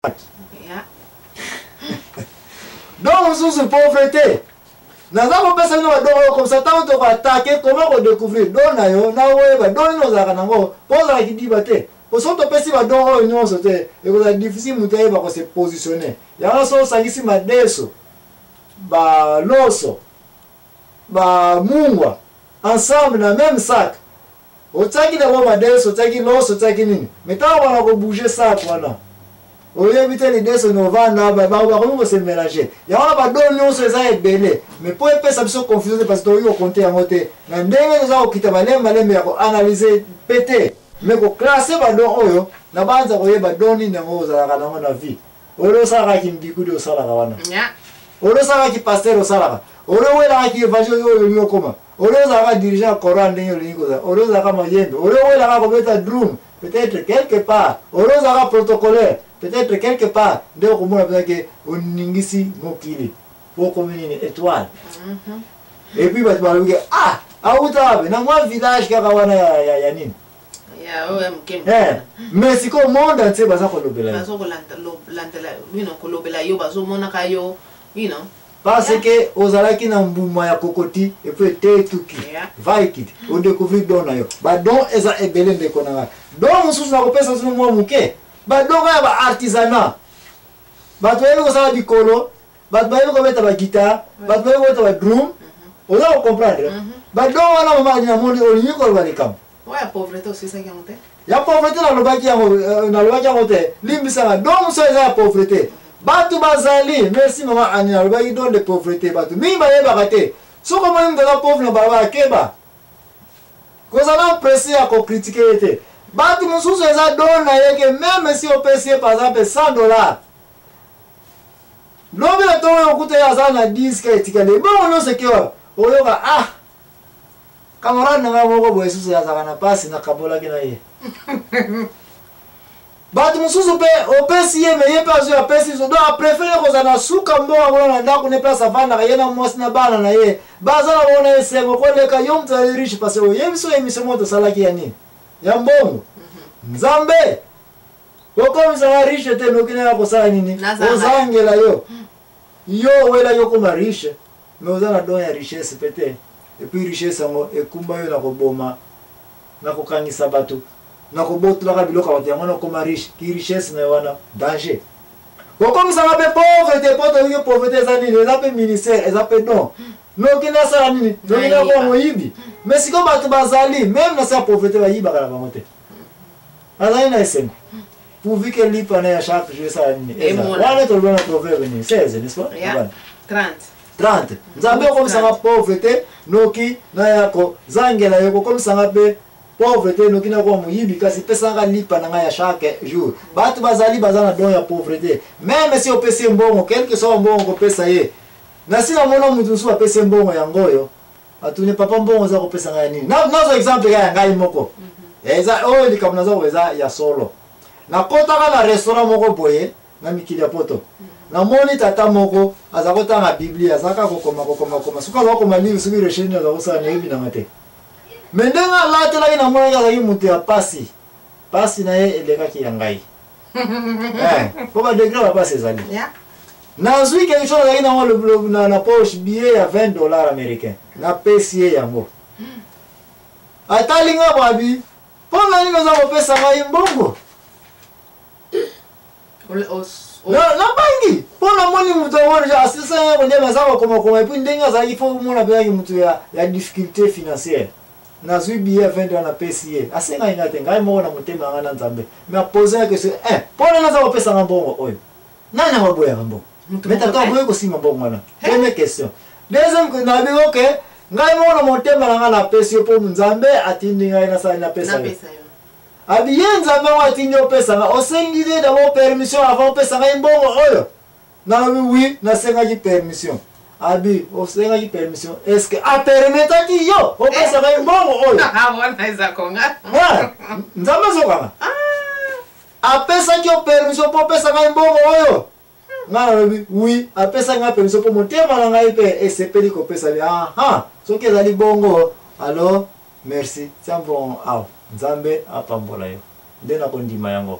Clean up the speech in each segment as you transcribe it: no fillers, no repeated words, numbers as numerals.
Yeah. Donc, sous pauvreté. Nous avons pensé comme ça, tant qu'on va attaquer, comment on découvrir. Donc, nous avons posé dit pour ça, on va donner une chose, et vous avez difficile de se positionner. Il y a un sens ici, ma deso, ba loso, ba mungwa, ensemble dans le même sac. Au tagi d'abord ma deso, tagi loso, tagi nini. Mais tant on va bouger ça, voilà. Au lieu d'éviter les desos, nous va se mélanger. Il y a un badon, nous sommes belé. Mais pour épais, ça me fait confusion parce que nous compter en côté. Nous avons analyser, péter. Mais pour classer badon oyo na banza koye badoni na ngoza la kana na vie olo sala ki mbikudo sala kawana Yeah. olo sala ki pasteur sala olo wela ki evangile oyo yo koma olo sala dirigeant coran nyo lingoza olo sala mayembe olo wela ka kobeta drum peut-être quelque part olo sala protocolaire peut-être quelque part ndio komona peut-être oningisi mokili pour communier étoile et puis ba baluke ah autabe na mwa village ka kawana ya nini. Mais si comme monde entier baza kolobela parce que ozalaki na mbuma ya kokoti et puis te tuki vai on découvrir dona yo ba don eza ebele ndeko na donc mususu na kopesa sunu mwa muke ba don ya ba artisanat ba toyebi ko sala bikolo ba toyebi ko beta ba guitare ba toyebi ko beta ba drum oza ko comprendre ba don wana mama na monde olingi ko ba lekam. Ouais, pauvreté aussi, c'est ça qui est monté. Il y a pauvreté dans le baki à monter. Limbisanga, donc ça c'est la pauvreté. Batu bazali, merci maman Annie, le baki donne de pauvreté. Batu, mi baye bagate. So comment il me donne pauvre na baba keba. Quand ça n'a pressé à critiquer. Batu musu ça donne na yeke même si on paye par exemple $100. L'homme la tombe au côté ya ça na 10 ka etikale. Bon non c'est que oyoka ah. Camarade na moko boye susu ya zakana pasi na kabola kina ye. Batu mususu pe opesi ye me ye pa zo opesi zo do a préférer ko zana suka mbo ngona na ndako ne place avana ka yena mwasi na bana na ye. Baza na bona ese ko leka yom ta riche parce que ye biso emission moto salaki ya nini? Ya mbongo. Nzambe. Ko mza riche te no kina ko sala nini? Ozangela yo. Yo wela yo ko riche. Mais ozana don ya richesse peut-être. Et puis richesse ngo ekumba yo na koboma na kokangisa bato na kobotula ka biloko bato yango na koma riche ki richesse na wana danger okomisa ba pauvreté poto yo pauvreté za nini eza pe ministère eza pe don no kina sala nini no kina ko moyibi mais siko bato bazali même na sa pauvreté ba yiba kala bangote azali na esengo pourvu que lipa na ya chaque jour sala nini wala to lona proverbe ni 16 n'est-ce pas 30 nzambe okomisanga pauvreté noki na yako zangela yoko komisanga pe pauvreté noki na ko muyibi kasi pesanga lipa na ya chaque jour batu bazali bazana don ya pauvreté même si opesi mbongo quelque soit mbongo ko pesa ye na sina mona mutu so apesi mbongo ya ngoyo atune papa mbongo za ko pesa nga nini nazo exemple ya ngai moko eza oyo likamuna za weza ya solo na kota na restaurant moko boye na mikili ya poto na moni tata moko azakota na Biblia azaka kokoma suka loko mali subi resheni na kosa na hivi na mate mendenga latela ina mwana ya yi mutu ya pasi na ye eleka ki yangai pour ba degré ba pasi zali na zui quelque chose là ina le na poche billet ya $20 américains na pesi yango atalinga babi pona ni noza kopesa ngai mbongo na bangi pona moni mutu wona asisa ya bonde mazao koma puis ndenga za ifo mona bya mutu ya difficulté financière na zui billet $20 na pesi asenga ingate ngai mo na mutema ngana nzambe me poser que c'est pona naza kopesa ngambongo oyo nani waboya ngambongo meta to boye ko sima mbongo mana première question deuxième que na biko ke ngai mo na mutema ngana pesi po nzambe atindi ngai na sa na pesa abi nzambe watindi opesa nga osengide d'abord permission avant opesa nga mbongo oyo na oui na senga ki permission abi osenga ki permission est-ce que a permettre ki yo opesa nga mbongo oyo bona iza konga nzambe soka apesa ki permission po opesa nga mbongo oyo na oui apesa nga permission po motema na ngai pe esepeli ko pesa li soki ezali bongo alors merci tiens bon nzambe apambola yo nde na kondima yango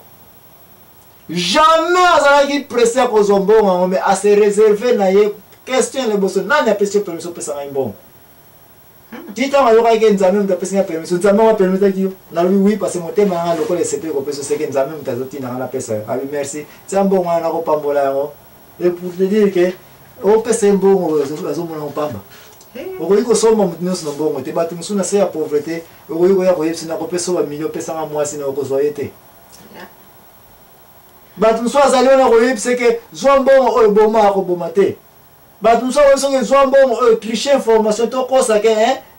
jamais azalaki pressé akozwa mbongo yango mais ase réserve na ye question liboso nani apesi permission opesa ngai mbongo titanga yokaki nzambe mutu apesi nga permission nzambe wa permetaki yo nalobi oui parce que motema yanga lokola esepe kopesa seke nzambe mutu azotinanga napesa yo abi merci tia mbongo wana nakopambola yango et pour te dire que opesa mbongo azomona kopamba okoki kosomba mutu nyonso na mbongo te bato mosusu na se ya pauvreté okoki koya koyebisi na kopesa ba milio opesanga mwasi na okozwa ye te bato mosusu azali wana koyebisa ke zwa mbongo oyo boma akoboma te bato mosusu akoyebisa ke zwa mbongo oyo triche information tokosa ke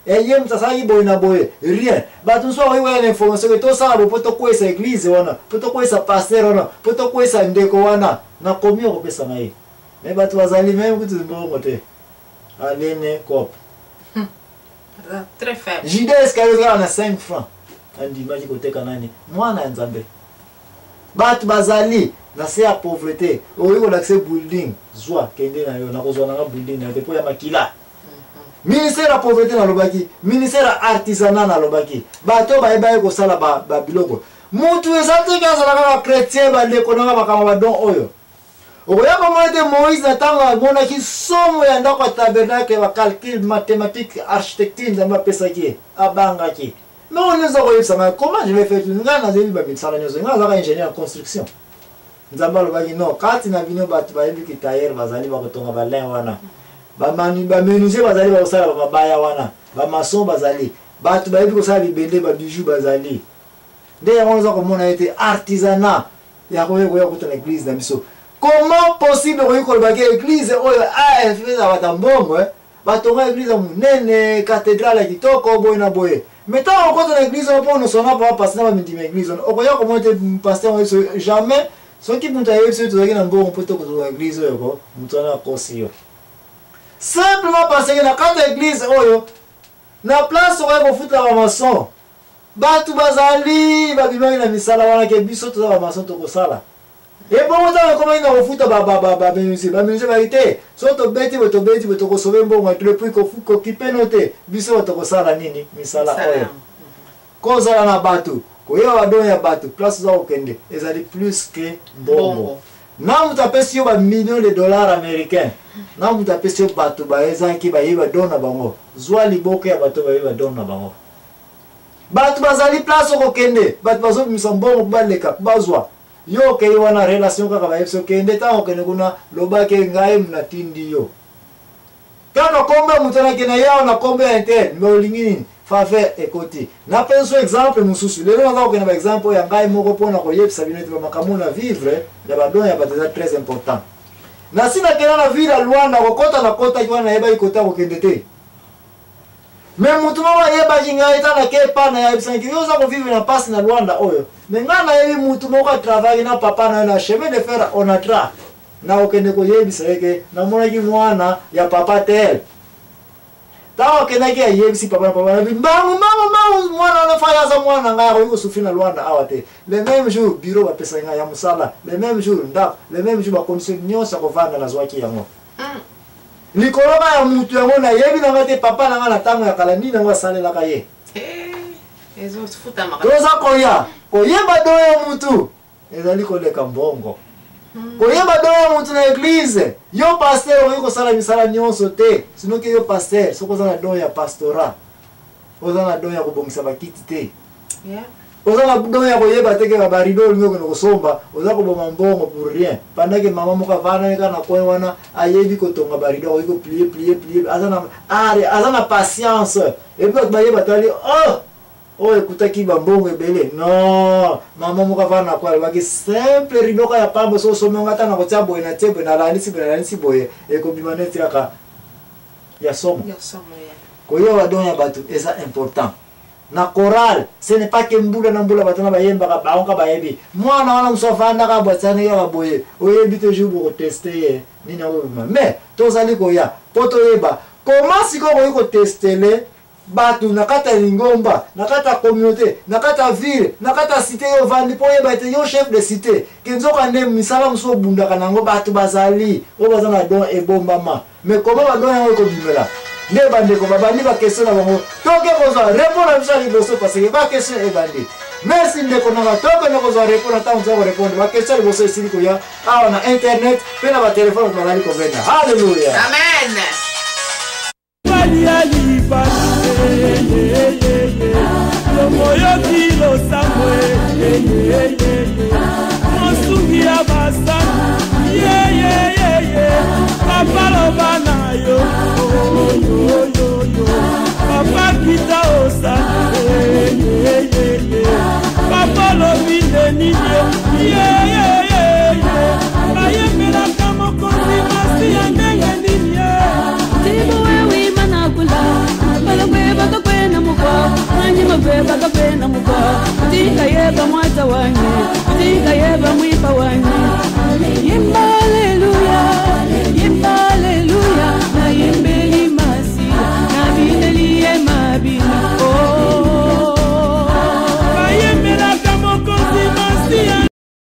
ye moto asalaki boye na boye rien bato mosusu akoki koya na information ke tosala bo mpo tokwesa eglize wana mpo tokwesa paster wana mpo tokwesa ndeko wana nakomi okopesa na ye me bato bazali meme kuti mbongo te alene kope très faible jide escalier kaka na 5 francs andimaki koteka nani mwana ya nzambe bato bazali na se ya pauvreté okoki kolakisa building zwa kende na yo nakozwa nanga building na yo te mpo ya makila ministère ya pauvreté nalobaki ministère ya artisanat nalobaki bato bayebaki kosala babiloko mutu eza teke azalaka bachrétien bandeko nanga makambo badon oyo okoya komona ete moïse na ntango amonaki somo ya ndako ya tabernacle bacalcule mathématique architecture nzambe apesaki ye abangaki mais on eza koyebisa ngai comment je vais faire tout ngai nazeyebi bamisala nyonso ngai azalaka ingénieur en construction nzambe alobaki non kati na bino bato bayebiki tailleur bazali bakotonga balin wana bamenuisier bazali bakosala bamabaya wana bamason bazali bato bayebi kosala bibende babijou bazali nde yango oza komona ete artisanat ya koya kuta na église na biso comment possible koyi kolobaki église oyo afeza bata mbongo batonga église monene cathédrale ya kitoko boye na boye mais ntango okota na église oyo mpo nosona papa pasteur bamindima église wana okoya komona ete pasteur oyo jamais soki mutu ayebi oyo tozalaki na mbongo mpo tokozwa église oyo ko mutu wana akosi yo simplement parce que na kati ya église oyo na place okoya kofuta bamason bato bazali babimaki na misala wana ke biso toza bamason tokosala ebongo ntango ekomaki na kofuta bamenuisier baki te so tobeti bo tokosobe mbongo lepui kokipeno te biso bo tokosala nini misala oyo kozala na bato koyeba badon ya bato place oza kokende ezali plus ke mbongo na mutu apesi yo bamillion de dollars américain na mutu apesi yo bato baezaki bayeba don na bango zwa liboko ya bato bayeba don na bango bato bazali place okokende bato bazobimisa mbongo baleka bazwa yo okei wana relation kaka bayebisi okende ntango okende kuna lobaki ngai munatindi yo kaka kombe mutu anakende yawo na kombe ya inter me olingi nini faveur ekoti napesi so exemple mosusu lelo naza kokende baexemple oyo ya ngai moko mpona koyebisa bino ete bamakambo na vivre ya badon ya bato eza très important nasi nakenda na ville ya Luanda kokota nakotaki wana nayebaki kota kokende te mais mutu moko ayebaki ngai ata nake epa nayebisaki yo oza kovivre na mpasi na Luanda oyo me ngai nayebi mutu moko atravaille na papa na yo na chemin de fer onatra na okende koyebisa yeke namonaki mwana ya papa tel ntango okendaki ayebisi papa na papa nabi mbangu mwana wana fa yaza mwana na ngai akoki kosufri na Luanda awa te le même jour bureau bapesaki ngai ya mosala le même jour ndako le même jour bacondition nyonso ya kovanda nazwaki yango likolo ka ya mutu yango nayebi na ngai te papa na ngai na ntango ya kala nini yango asalelaka ye toza koya koyeba do ya mutu ezali koleka mbongo koyeba do ya mutu na église yo paster okoki kosala misala nyonso te sinoki yo paster soki oza na don ya pastorat oza na don ya kobongisa bakiti te oza na don ya koyeba teke barido olingi okende kosomba oza koboma mbongo pour rien pendant ke mama moko avanaka na coin wana ayebi kotonga barido akoki koplie aza na patience epi bato bayeba tali oyo ekutaki bambongo ebele non mama moko avana na kwa alobaki simple ridoka ya pambo so osomenga ata na kotia boye na tie boye nalandisi boye ekobima neti kaka ya somo koyeba don ya bato eza important na chorale ce n'est pas que mbula na mbula bato na bayembaka baonka bayebi mwana wana mosu avandaka bwatiani kaka boye oyebi toujours bokoteste ye nini akobima mais tozali koya mpo toyeba koma sikoyo koyi kotestele bato na kati ya lingomba na kati ya communauté na kati ya ville na kati ya cité yo vandi mpo oyeba ete yo chef de cité ke nzoka nde misala mosusu obundaka nango bato bazali oyo baza na don ebombama mais koma badon yango ekobimela nde bandeko babandi bakestion na bango toke kozwa repo na biso ya liboso parce que bakestion ebandi merci ndeko na batoka ndeko za répondre tant za répondre ba question de bosse ici ko ya na internet pe na ba téléphone ba lali ko venda haleluya amen Papa Lobana yo, Papa Kita Osa, Papa Lobine Niye, Aye Mela Kamo Kondi Masi Yandenga Niye. Tibo Wewi Manakula, Balakwe Bakakwe Namuka, Anjima Beba Kape Namuka, Tika Yeba Mwata Wanye, Tika Yeba Mwi.